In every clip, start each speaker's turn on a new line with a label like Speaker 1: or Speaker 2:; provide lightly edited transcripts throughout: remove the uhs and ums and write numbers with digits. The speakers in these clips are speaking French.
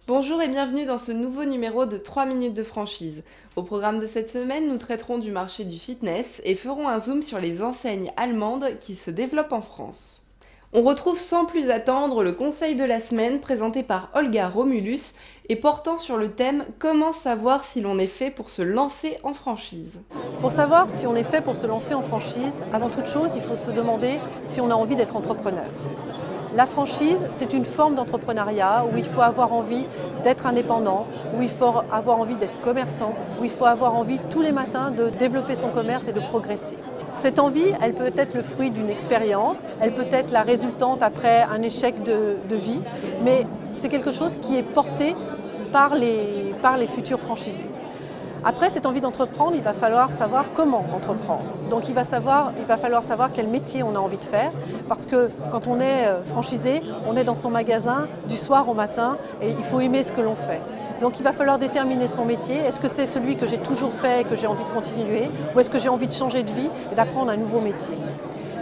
Speaker 1: Bonjour et bienvenue dans ce nouveau numéro de 3 minutes de franchise. Au programme de cette semaine, nous traiterons du marché du fitness et ferons un zoom sur les enseignes allemandes qui se développent en France. On retrouve sans plus attendre le conseil de la semaine présenté par Olga Romulus et portant sur le thème « Comment savoir si l'on est fait pour se lancer en franchise ?»
Speaker 2: Pour savoir si on est fait pour se lancer en franchise, avant toute chose, il faut se demander si on a envie d'être entrepreneur. La franchise, c'est une forme d'entrepreneuriat où il faut avoir envie d'être indépendant, où il faut avoir envie d'être commerçant, où il faut avoir envie tous les matins de développer son commerce et de progresser. Cette envie, elle peut être le fruit d'une expérience, elle peut être la résultante après un échec de vie, mais c'est quelque chose qui est porté par les futurs franchisés. Après cette envie d'entreprendre, il va falloir savoir comment entreprendre. Donc il va falloir savoir quel métier on a envie de faire, parce que quand on est franchisé, on est dans son magasin du soir au matin et il faut aimer ce que l'on fait. Donc il va falloir déterminer son métier. Est-ce que c'est celui que j'ai toujours fait et que j'ai envie de continuer, ou est-ce que j'ai envie de changer de vie et d'apprendre un nouveau métier?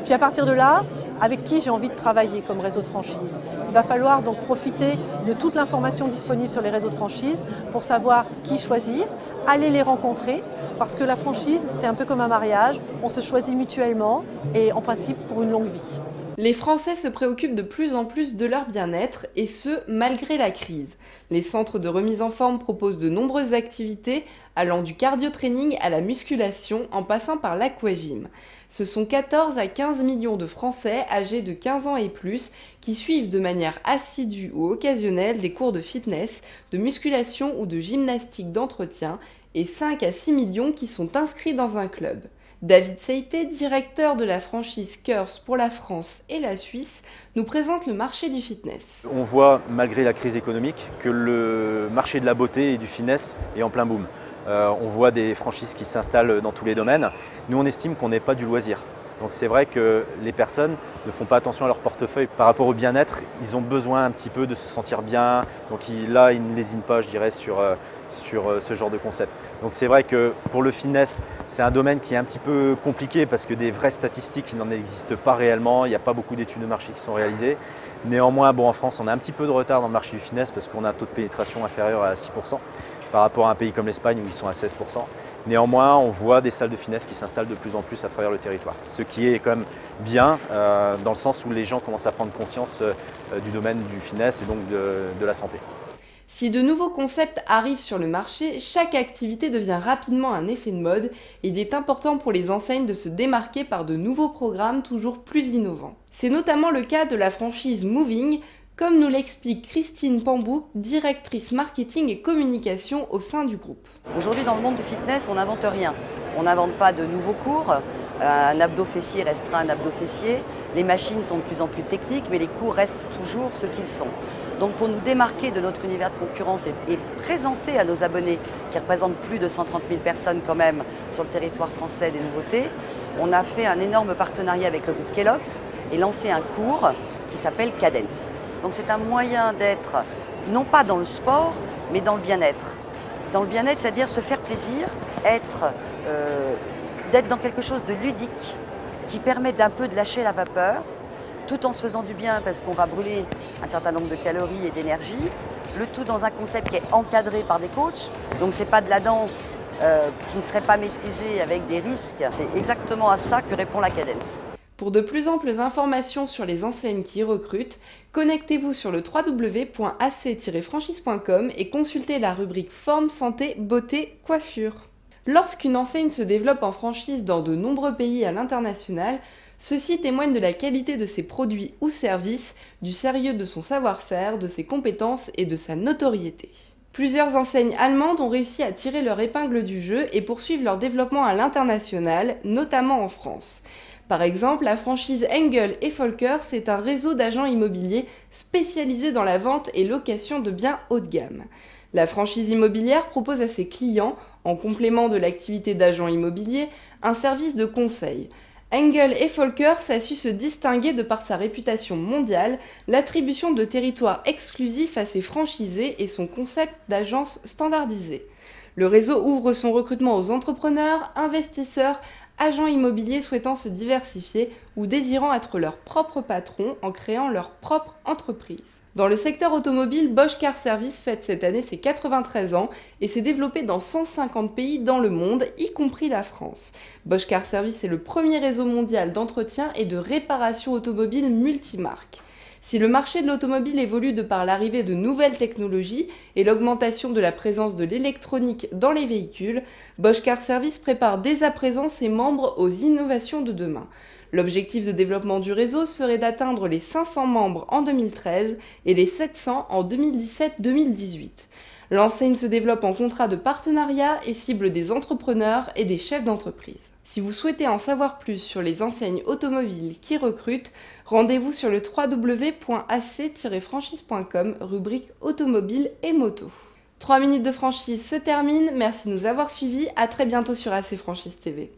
Speaker 2: Puis à partir de là, avec qui j'ai envie de travailler comme réseau de franchise? Il va falloir donc profiter de toute l'information disponible sur les réseaux de franchise pour savoir qui choisir, aller les rencontrer, parce que la franchise, c'est un peu comme un mariage, on se choisit mutuellement et en principe pour une longue vie.
Speaker 1: Les Français se préoccupent de plus en plus de leur bien-être, et ce, malgré la crise. Les centres de remise en forme proposent de nombreuses activités, allant du cardio-training à la musculation, en passant par l'aquagym. Ce sont 14 à 15 millions de Français âgés de 15 ans et plus qui suivent de manière assidue ou occasionnelle des cours de fitness, de musculation ou de gymnastique d'entretien, et 5 à 6 millions qui sont inscrits dans un club. David Seité, directeur de la franchise Curves pour la France et la Suisse, nous présente le marché du fitness.
Speaker 3: On voit, malgré la crise économique, que le marché de la beauté et du fitness est en plein boom. On voit des franchises qui s'installent dans tous les domaines. Nous, on estime qu'on n'est pas du loisir. Donc c'est vrai que les personnes ne font pas attention à leur portefeuille par rapport au bien-être. Ils ont besoin un petit peu de se sentir bien. Donc là, ils ne lésinent pas, je dirais, sur ce genre de concept. Donc c'est vrai que pour le fitness, c'est un domaine qui est un petit peu compliqué parce que des vraies statistiques, il n'en existe pas réellement. Il n'y a pas beaucoup d'études de marché qui sont réalisées. Néanmoins, en France, on a un petit peu de retard dans le marché du fitness parce qu'on a un taux de pénétration inférieur à 6% par rapport à un pays comme l'Espagne où ils sont à 16%. Néanmoins, on voit des salles de fitness qui s'installent de plus en plus à travers le territoire. Ce qui est quand même bien dans le sens où les gens commencent à prendre conscience du domaine du fitness et donc de la santé.
Speaker 1: Si de nouveaux concepts arrivent sur le marché, chaque activité devient rapidement un effet de mode et il est important pour les enseignes de se démarquer par de nouveaux programmes toujours plus innovants. C'est notamment le cas de la franchise Moving, comme nous l'explique Christine Pambou, directrice marketing et communication au sein du groupe.
Speaker 4: Aujourd'hui, dans le monde du fitness, on n'invente rien. On n'invente pas de nouveaux cours. Un abdos fessier restera un abdos fessier. Les machines sont de plus en plus techniques, mais les cours restent toujours ce qu'ils sont. Donc pour nous démarquer de notre univers de concurrence et présenter à nos abonnés, qui représentent plus de 130 000 personnes quand même sur le territoire français, des nouveautés, on a fait un énorme partenariat avec le groupe Kellogg's et lancé un cours qui s'appelle Cadence. Donc c'est un moyen d'être, non pas dans le sport, mais dans le bien-être. Dans le bien-être, c'est-à-dire se faire plaisir, d'être dans quelque chose de ludique, qui permet d'un peu de lâcher la vapeur, tout en se faisant du bien parce qu'on va brûler un certain nombre de calories et d'énergie, le tout dans un concept qui est encadré par des coachs. Donc c'est pas de la danse qui ne serait pas maîtrisée avec des risques, c'est exactement à ça que répond la Cadence.
Speaker 1: Pour de plus amples informations sur les enseignes qui recrutent, connectez-vous sur le www.ac-franchise.com et consultez la rubrique Forme, Santé, Beauté, Coiffure. Lorsqu'une enseigne se développe en franchise dans de nombreux pays à l'international, ceci témoigne de la qualité de ses produits ou services, du sérieux de son savoir-faire, de ses compétences et de sa notoriété. Plusieurs enseignes allemandes ont réussi à tirer leur épingle du jeu et poursuivent leur développement à l'international, notamment en France. Par exemple, la franchise Engel & Volkers est un réseau d'agents immobiliers spécialisé dans la vente et location de biens haut de gamme. La franchise immobilière propose à ses clients, en complément de l'activité d'agent immobilier, un service de conseil. Engel & Volkers a su se distinguer de par sa réputation mondiale, l'attribution de territoires exclusifs à ses franchisés et son concept d'agence standardisée. Le réseau ouvre son recrutement aux entrepreneurs, investisseurs, agents immobiliers souhaitant se diversifier ou désirant être leur propre patron en créant leur propre entreprise. Dans le secteur automobile, Bosch Car Service fête cette année ses 93 ans et s'est développé dans 150 pays dans le monde, y compris la France. Bosch Car Service est le premier réseau mondial d'entretien et de réparation automobile multimarque. Si le marché de l'automobile évolue de par l'arrivée de nouvelles technologies et l'augmentation de la présence de l'électronique dans les véhicules, Bosch Car Service prépare dès à présent ses membres aux innovations de demain. L'objectif de développement du réseau serait d'atteindre les 500 membres en 2013 et les 700 en 2017-2018. L'enseigne se développe en contrat de partenariat et cible des entrepreneurs et des chefs d'entreprise. Si vous souhaitez en savoir plus sur les enseignes automobiles qui recrutent, rendez-vous sur le www.ac-franchise.com, rubrique automobile et moto. 3 minutes de franchise se terminent, merci de nous avoir suivis, à très bientôt sur AC Franchise TV.